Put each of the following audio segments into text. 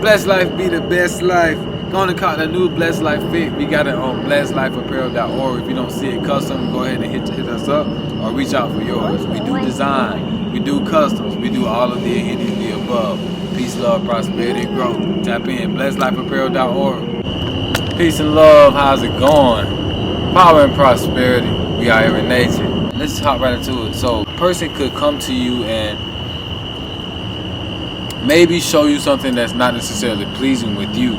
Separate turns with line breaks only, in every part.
Blessed life be the best life. Go on and cop the new Blessed Life fit. We got it on blessedlifeapparel.org. If you don't see it custom, go ahead and hit us up or reach out for yours. We do design, we do customs, we do all of any of the above. Peace, love, prosperity, and growth. Tap in, blessedlifeapparel.org. Peace and love, how's it going? Power and prosperity, we are here in nature. Let's hop right into it. So, a person could come to you and maybe show you something that's not necessarily pleasing with you.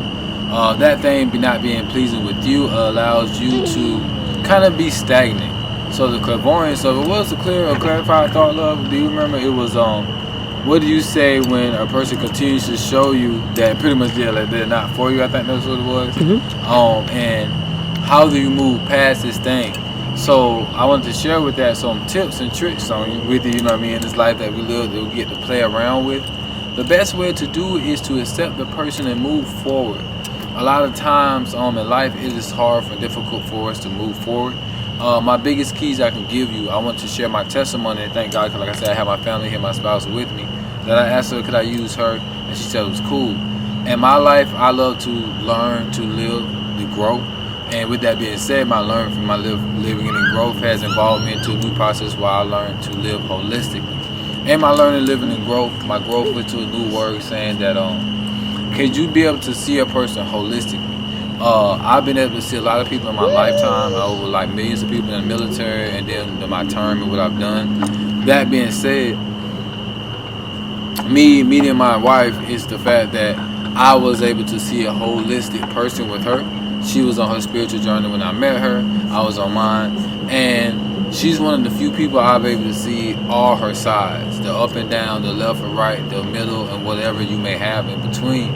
That thing not being pleasing with you allows you to kind of be stagnant. So the clairvoyance of it was a clarified thought, love. Do you remember? It was what do you say when a person continues to show you that pretty much they're not for you? I think that's what it was. And how do you move past this thing? So I wanted to share with that some tips and tricks on you with you. You know what I mean? In this life that we live, that we get to play around with. The best way to do is to accept the person and move forward. A lot of times in life, it is hard and difficult for us to move forward. My biggest keys I can give you, I want to share my testimony, and thank God, because like I said, I have my family here, my spouse with me, that I asked her, could I use her, and she said it was cool. In my life, I love to learn, to live, to grow, and with that being said, my learning from my living and growth has involved me into a new process where I learned to live holistically. And my learning, living, and growth, my growth went to a new word saying that, could you be able to see a person holistically? I've been able to see a lot of people in my lifetime, over like millions of people in the military, and then my term and what I've done. That being said, me meeting my wife is the fact that I was able to see a holistic person with her. She was on her spiritual journey when I met her. I was on mine. And she's one of the few people I've been able to see all her sides, the up and down, the left and right, the middle, and whatever you may have in between.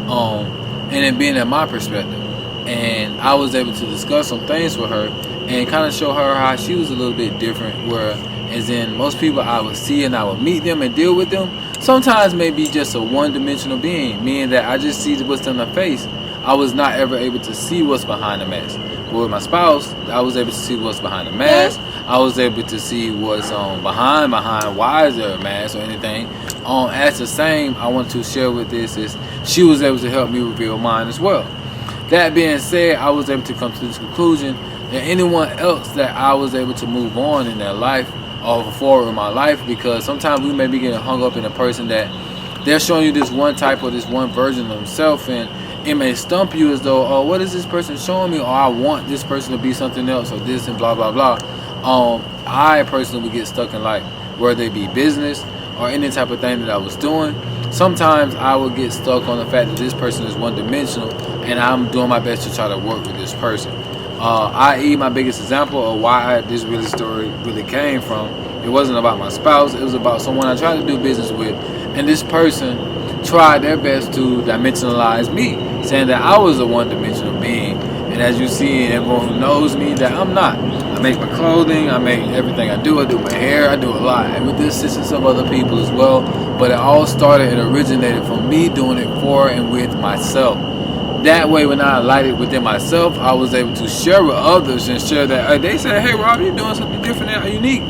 And it being at my perspective. And I was able to discuss some things with her and kind of show her how she was a little bit different, where as in most people I would see and I would meet them and deal with them, sometimes maybe just a one-dimensional being, meaning that I just see what's in their face. I was not ever able to see what's behind the mask. But with my spouse, I was able to see what's behind the mask. I was able to see what's behind why is there a mask or anything. As the same, I want to share with this is she was able to help me reveal mine as well. That being said, I was able to come to this conclusion that anyone else that I was able to move on in their life or forward in my life, because sometimes we may be getting hung up in a person that they're showing you this one type or this one version of themselves, and it may stump you as though, oh, what is this person showing me? Or I want this person to be something else, or this and blah, blah, blah. I personally would get stuck in like, whether it be business or any type of thing that I was doing. Sometimes I would get stuck on the fact that this person is one-dimensional, and I'm doing my best to try to work with this person. I.e., my biggest example of why this story really came from, it wasn't about my spouse, it was about someone I tried to do business with, and this person tried their best to dimensionalize me, saying that I was a one-dimensional being. And as you see, and everyone who knows me, that I'm not. I make my clothing, I make everything I do my hair, I do a lot, and with the assistance of other people as well. But it all started and originated from me doing it for and with myself. That way, when I alighted within myself, I was able to share with others and share that. They said, hey, Rob, you're doing something different and unique.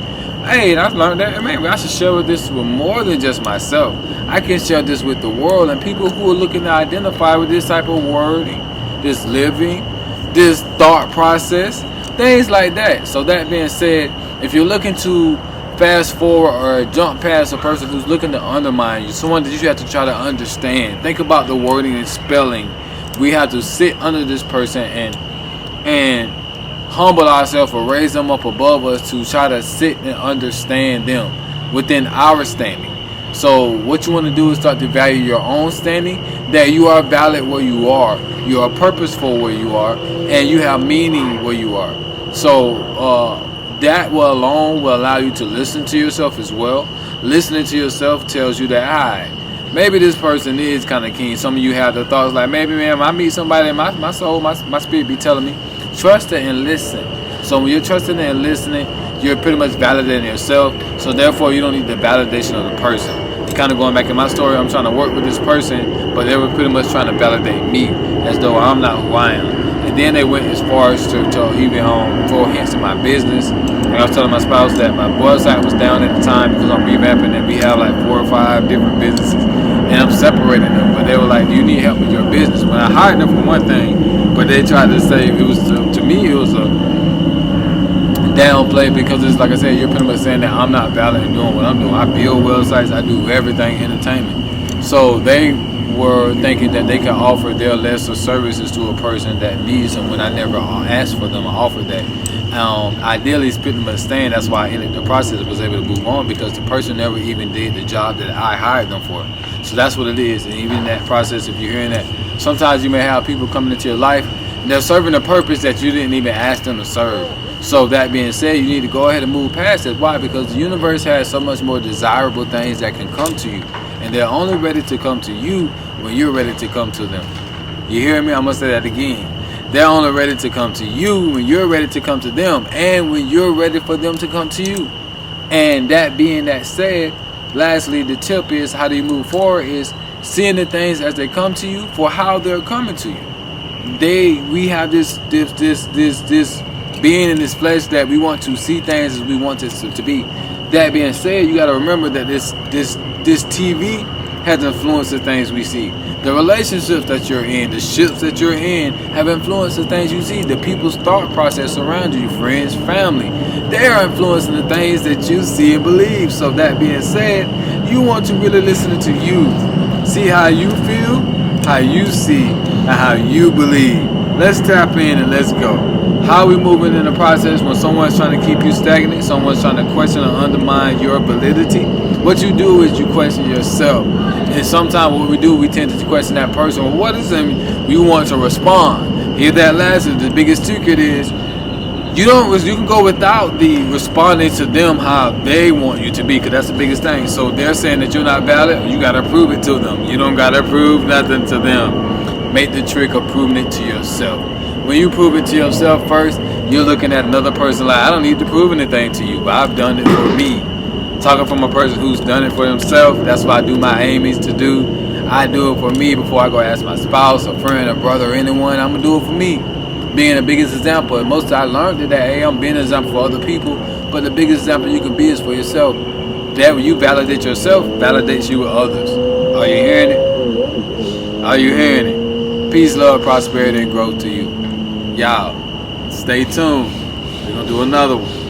Hey, and I've learned that, man, I should share this with more than just myself. I can share this with the world and people who are looking to identify with this type of wording, this living, this thought process, things like that. So that being said, if you're looking to fast forward or jump past a person who's looking to undermine you, someone that you have to try to understand, think about the wording and spelling. We have to sit under this person and humble ourselves or raise them up above us to try to sit and understand them within our standing. So what you want to do is start to value your own standing, that you are valid where you are, you are purposeful where you are, and you have meaning where you are. So that alone will allow you to listen to yourself as well. Listening to yourself tells you that, maybe this person is kind of keen. Some of you have the thoughts like, maybe, man, I meet somebody, my soul, my spirit be telling me, trust it and listen. So when you're trusting and listening, you're pretty much validating yourself. So therefore, you don't need the validation of the person. Kind of going back in my story, I'm trying to work with this person, but they were pretty much trying to validate me as though I'm not who I am. And then they went as far as to even throw hints in my business. And I was telling my spouse that my website was down at the time because I'm revamping, and we have like 4 or 5 different businesses. and I'm separating them. But they were like, do you need help with your business? When I hired them for one thing, but they tried to say, it was to me, it was a downplay, because it's like I said, you're pretty much saying that I'm not valid in doing what I'm doing. I build websites, I do everything entertainment. So they were thinking that they could offer their lesser services to a person that needs them when I never asked for them or offered that. Ideally, it's putting them in a stand. That's why I ended the process, was able to move on, because the person never even did the job that I hired them for. So that's what it is. And even in that process, if you're hearing that, sometimes you may have people coming into your life and they're serving a purpose that you didn't even ask them to serve. So that being said, you need to go ahead and move past it. Why? Because the universe has so much more desirable things that can come to you, and they're only ready to come to you when you're ready to come to them. You hear me? I'm gonna say that again. They're only ready to come to you when you're ready to come to them, and when you're ready for them to come to you. And that being that said, lastly, the tip is, how do you move forward, is seeing the things as they come to you for how they're coming to you. We have this being in this flesh that we want to see things as we want it to be. That being said, you got to remember that this TV has influenced the things we see. The relationships that you're in, the ships that you're in, have influenced the things you see. The people's thought process around you, friends, family, they are influencing the things that you see and believe. So that being said, you want to really listen to you. See how you feel, how you see, and how you believe. Let's tap in and let's go. How are we moving in the process when someone's trying to keep you stagnant, someone's trying to question or undermine your validity? What you do is you question yourself. And sometimes what we do, we tend to question that person. Well, what is it? You want to respond. Hear that last, the biggest secret is you can go without the responding to them how they want you to be, because that's the biggest thing. So they're saying that you're not valid, you got to prove it to them. You don't got to prove nothing to them. Make the trick of proving it to yourself. When you prove it to yourself first, you're looking at another person like, I don't need to prove anything to you, but I've done it for me. Talking from a person who's done it for himself, that's what I do my aim is to do. I do it for me before I go ask my spouse, a friend, a brother, or anyone. I'm going to do it for me. Being the biggest example. And most I learned that, hey, I'm being an example for other people, but the biggest example you can be is for yourself. That when you validate yourself, validates you with others. Are you hearing it? Are you hearing it? Peace, love, prosperity, and growth to you. Y'all, stay tuned. We're going to do another one.